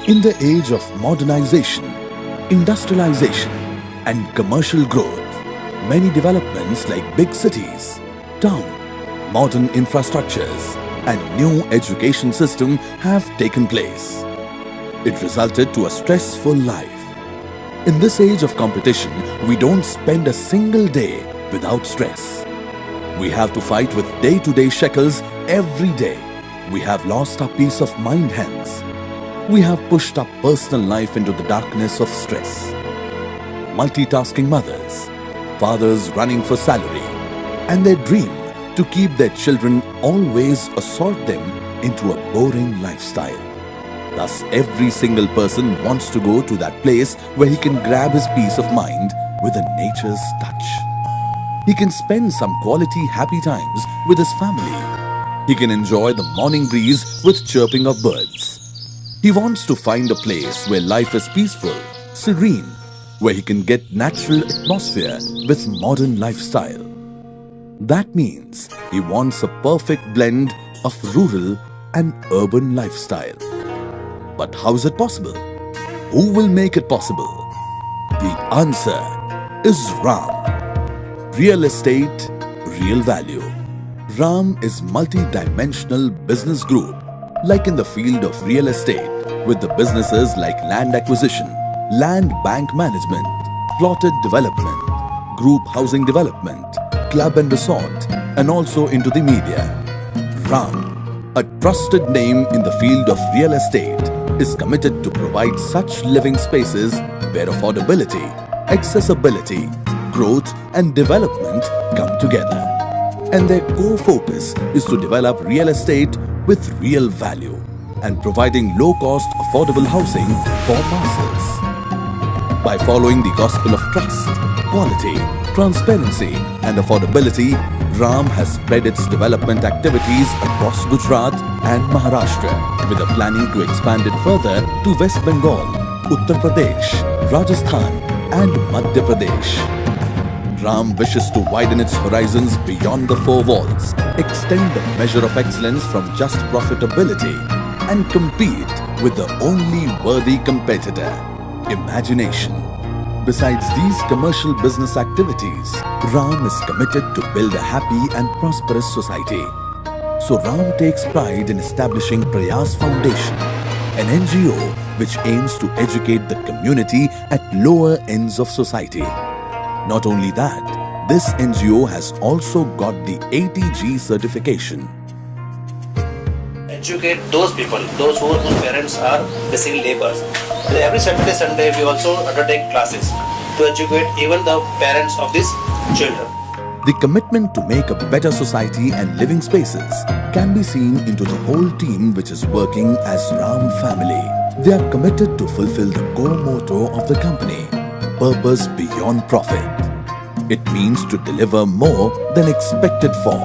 In the age of modernization, industrialization and commercial growth, many developments like big cities, town, modern infrastructures and new education system have taken place. It resulted to a stressful life. In this age of competition, we don't spend a single day without stress. We have to fight with day-to-day shackles every day. We have lost our peace of mind hence. We have pushed our personal life into the darkness of stress. Multitasking mothers, fathers running for salary, and their dream to keep their children always assort them into a boring lifestyle. Thus, every single person wants to go to that place where he can grab his peace of mind with a nature's touch. He can spend some quality happy times with his family. He can enjoy the morning breeze with chirping of birds. He wants to find a place where life is peaceful, serene, where he can get natural atmosphere with modern lifestyle. That means he wants a perfect blend of rural and urban lifestyle. But how is it possible? Who will make it possible? The answer is RAM. Real estate, real value. RAM is multi-dimensional business group, like in the field of real estate, with the businesses like land acquisition, land bank management, plotted development, group housing development, club and resort, and also into the media. RAM, a trusted name in the field of real estate, is committed to provide such living spaces where affordability, accessibility, growth and development come together. And their core focus is to develop real estate with real value and providing low-cost affordable housing for masses. By following the gospel of trust, quality, transparency and affordability, RAM has spread its development activities across Gujarat and Maharashtra with a planning to expand it further to West Bengal, Uttar Pradesh, Rajasthan and Madhya Pradesh. RAM wishes to widen its horizons beyond the four walls, extend the measure of excellence from just profitability and compete with the only worthy competitor, imagination. Besides these commercial business activities, RAM is committed to build a happy and prosperous society. So RAM takes pride in establishing Prayas Foundation, an NGO which aims to educate the community at lower ends of society. Not only that, this NGO has also got the ATG certification. Educate those people, those whose parents are basically laborers. And every Saturday, Sunday, we also undertake classes to educate even the parents of these children. The commitment to make a better society and living spaces can be seen into the whole team which is working as RAM Family. They are committed to fulfill the core motto of the company, purpose beyond profit. It means to deliver more than expected for.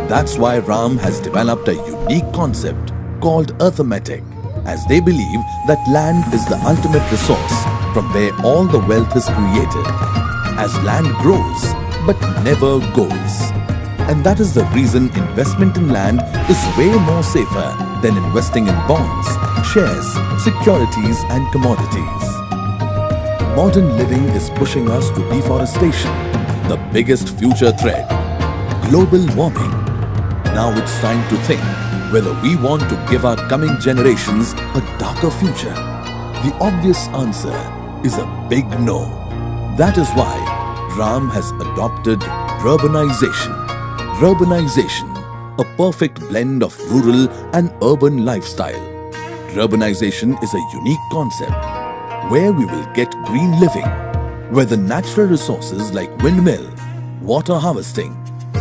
That's why RAM has developed a unique concept called Arithmetic, as they believe that land is the ultimate resource from where all the wealth is created. As land grows, but never goes. And that is the reason investment in land is way more safer than investing in bonds, shares, securities and commodities. Modern living is pushing us to deforestation, the biggest future threat. Global warming. Now it's time to think whether we want to give our coming generations a darker future. The obvious answer is a big no. That is why RAM has adopted Rurbanization. Rurbanization, a perfect blend of rural and urban lifestyle. Rurbanization is a unique concept where we will get green living, where the natural resources like windmill, water harvesting,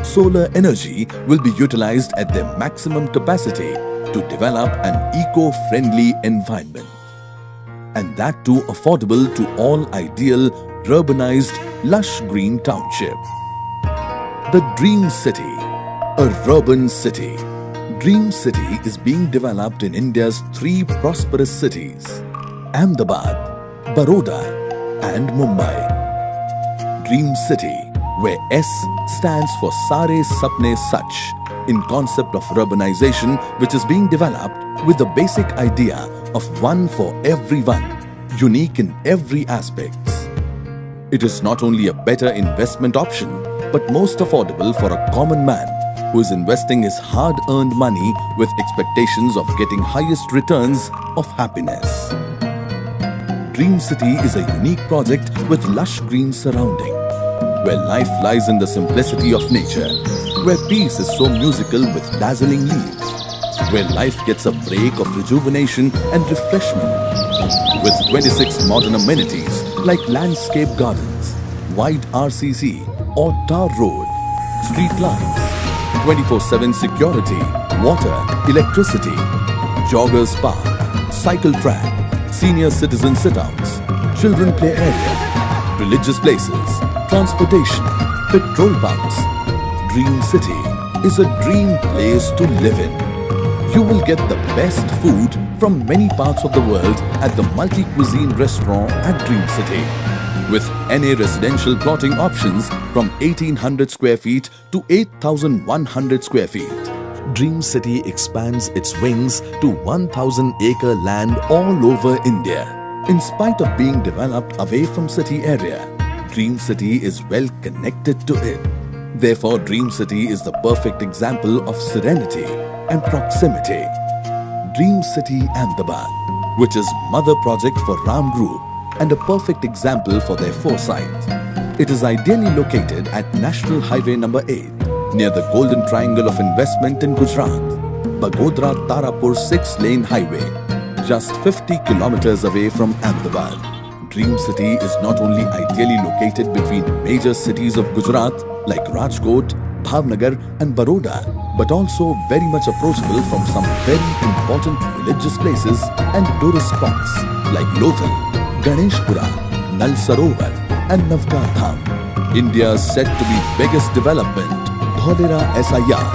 solar energy will be utilized at their maximum capacity to develop an eco-friendly environment. And that too affordable to all ideal, urbanized, lush green township. The Dream City, a urban city. Dream City is being developed in India's 3 prosperous cities, Ahmedabad, Baroda and Mumbai. Dream City, where S stands for Sare Sapne Sach, in concept of urbanization, which is being developed with the basic idea of one for everyone, unique in every aspect. It is not only a better investment option, but most affordable for a common man who is investing his hard-earned money with expectations of getting highest returns of happiness. Dream City is a unique project with lush green surrounding, where life lies in the simplicity of nature, where peace is so musical with dazzling leaves, where life gets a break of rejuvenation and refreshment, with 26 modern amenities like landscape gardens, wide RCC or tar road, street lights, 24/7 security, water, electricity, joggers park, cycle track, senior citizen sit-outs, children play area, religious places, transportation, petrol pumps. Dream City is a dream place to live in. You will get the best food from many parts of the world at the multi-cuisine restaurant at Dream City, with NA residential plotting options from 1800 square feet to 8100 square feet. Dream City expands its wings to 1000-acre land all over India. In spite of being developed away from city area, Dream City is well connected to it. Therefore, Dream City is the perfect example of serenity and proximity. Dream City Ahmedabad, which is mother project for Ram Group and a perfect example for their foresight. It is ideally located at National Highway number 8, near the Golden Triangle of Investment in Gujarat, Bagodra-Tarapur 6-lane highway, just 50 kilometers away from Ahmedabad. Dream City is not only ideally located between major cities of Gujarat like Rajkot, Bhavnagar and Baroda, but also very much approachable from some very important religious places and tourist spots like Lothal, Ganeshpura, Nal Sarovar and Navkar Dham. India's said to be biggest development, Dhodera SIR,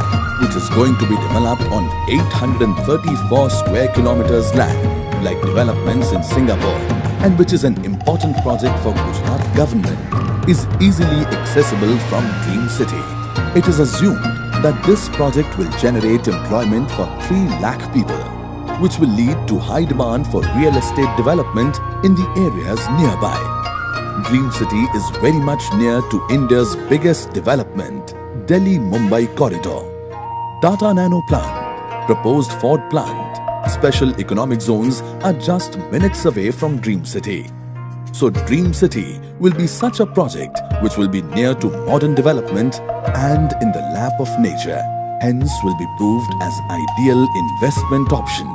which is going to be developed on 834 square kilometers land, like developments in Singapore, and which is an important project for Gujarat government, is easily accessible from Dream City. It is assumed that this project will generate employment for 3 lakh people, which will lead to high demand for real estate development in the areas nearby. Dream City is very much near to India's biggest development, Delhi-Mumbai corridor. Tata Nano plant, proposed Ford plant, special economic zones are just minutes away from Dream City. So Dream City will be such a project which will be near to modern development and in the lap of nature, hence will be proved as ideal investment option.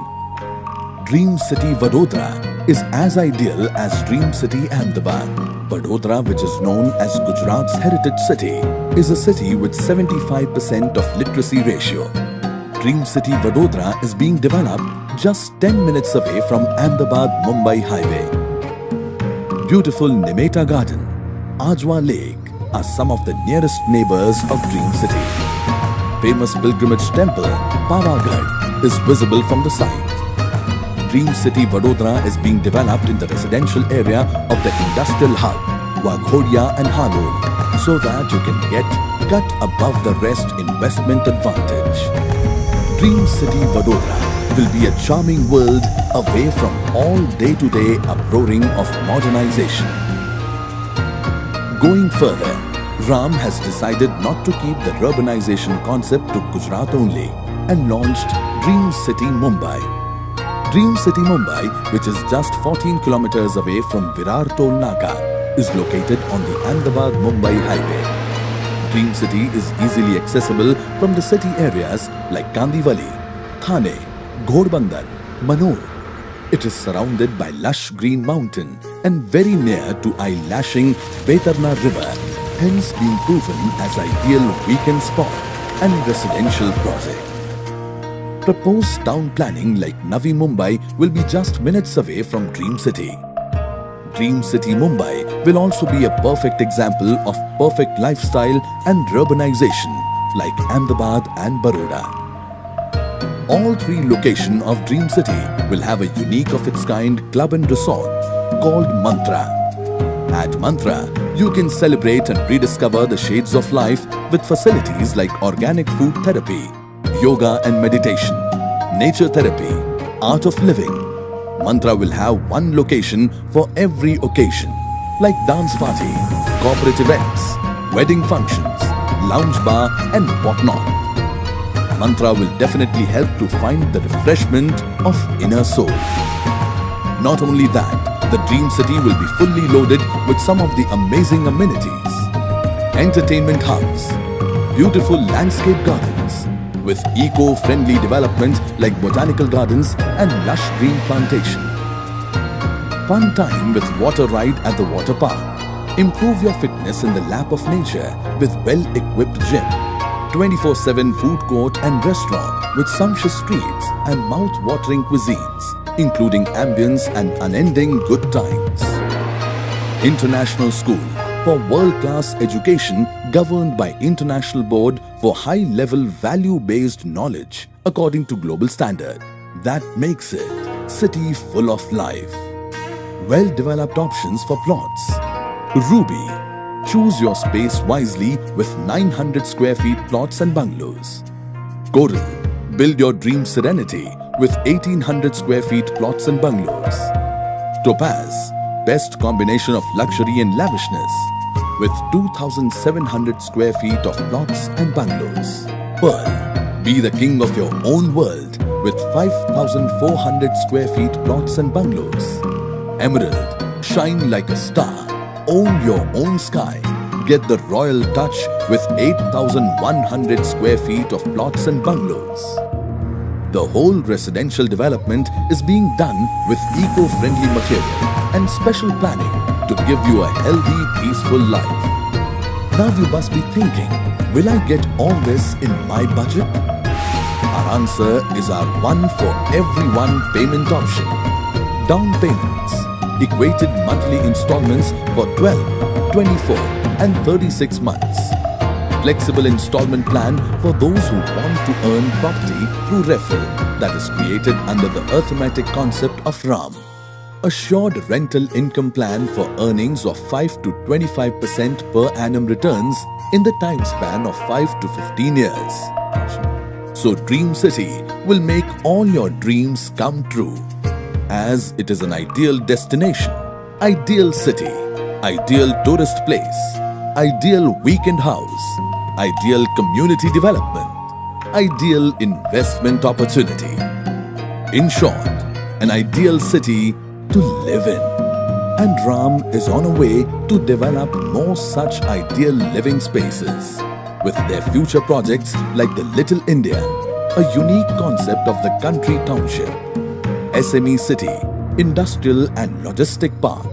Dream City Vadodara is as ideal as Dream City Ahmedabad. Vadodara, which is known as Gujarat's heritage city, is a city with 75% of literacy ratio. Dream City Vadodara is being developed just 10 minutes away from Ahmedabad-Mumbai highway. Beautiful Nimeta Garden, Ajwa Lake are some of the nearest neighbors of Dream City. Famous pilgrimage temple, Pavagadh, is visible from the site. Dream City Vadodara is being developed in the residential area of the industrial hub, Waghodia and Halol, so that you can get cut above the rest investment advantage. Dream City Vadodara will be a charming world away from all day-to-day uproaring of modernization. Going further, Ram has decided not to keep the urbanization concept to Gujarat only and launched Dream City Mumbai. Dream City Mumbai, which is just 14 kilometers away from Virar Toll Naka, is located on the Ahmedabad-Mumbai highway. Dream City is easily accessible from the city areas like Kandivali, Thane, Ghodbandar, Manor. It is surrounded by lush green mountain and very near to eye-lashing Betarna river, hence being proven as ideal weekend spot and residential project. Proposed town planning like Navi Mumbai will be just minutes away from Dream City. Dream City Mumbai will also be a perfect example of perfect lifestyle and urbanization like Ahmedabad and Baroda. All 3 locations of Dream City will have a unique of its kind club and resort called Mantra. At Mantra, you can celebrate and rediscover the shades of life with facilities like organic food therapy, yoga and meditation, nature therapy, art of living. Mantra will have one location for every occasion, like dance party, corporate events, wedding functions, lounge bar and whatnot. Mantra will definitely help to find the refreshment of inner soul. Not only that, the Dream City will be fully loaded with some of the amazing amenities. Entertainment hubs, beautiful landscape gardens, with eco-friendly development like botanical gardens and lush green plantation. Fun time with water ride at the water park. Improve your fitness in the lap of nature with well-equipped gym. 24/7 food court and restaurant with sumptuous streets and mouth-watering cuisines, including ambience and unending good times. International school for world-class education governed by International Board for high-level value-based knowledge according to global standard. That makes it city full of life. Well-developed options for plots. Ruby. Choose your space wisely with 900 square feet plots and bungalows. Coral. Build your dream serenity with 1800 square feet plots and bungalows. Topaz. Best combination of luxury and lavishness with 2700 square feet of plots and bungalows. Pearl. Be the king of your own world with 5400 square feet plots and bungalows. Emerald. Shine like a star. Own your own sky. Get the royal touch with 8,100 square feet of plots and bungalows. The whole residential development is being done with eco-friendly material and special planning to give you a healthy, peaceful life. Now you must be thinking, will I get all this in my budget? Our answer is our one for everyone payment option. Down payments. Equated monthly installments for 12, 24 and 36 months. Flexible installment plan for those who want to earn property through referral that is created under the arithmetic concept of RAM. Assured rental income plan for earnings of 5 to 25% per annum returns in the time span of 5 to 15 years. So Dream City will make all your dreams come true, as it is an ideal destination, ideal city, ideal tourist place, ideal weekend house, ideal community development, ideal investment opportunity. In short, an ideal city to live in. And RAM is on a way to develop more such ideal living spaces with their future projects like the Little India, a unique concept of the country township, SME City, Industrial and Logistic Park.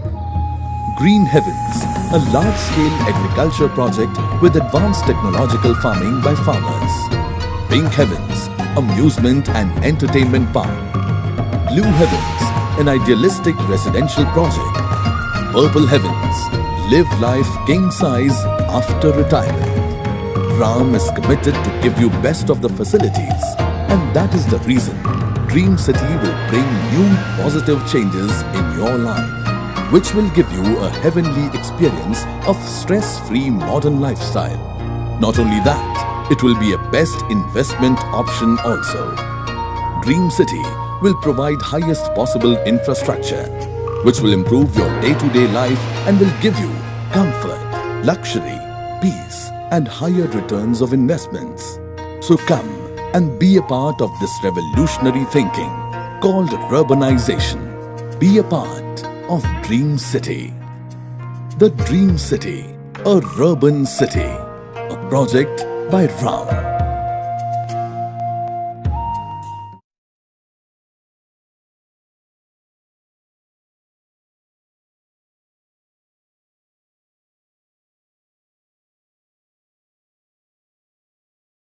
Green Heavens, a large-scale agriculture project with advanced technological farming by farmers. Pink Heavens, amusement and entertainment park. Blue Heavens, an idealistic residential project. Purple Heavens, live life king size after retirement. RAM is committed to give you best of the facilities, and that is the reason Dream City will bring new positive changes in your life, which will give you a heavenly experience of stress-free modern lifestyle. Not only that, it will be a best investment option also. Dream City will provide highest possible infrastructure, which will improve your day-to-day life and will give you comfort, luxury, peace and higher returns of investments. So come and be a part of this revolutionary thinking called urbanization. Be a part of Dream City. The Dream City, a urban city, a project by RAM.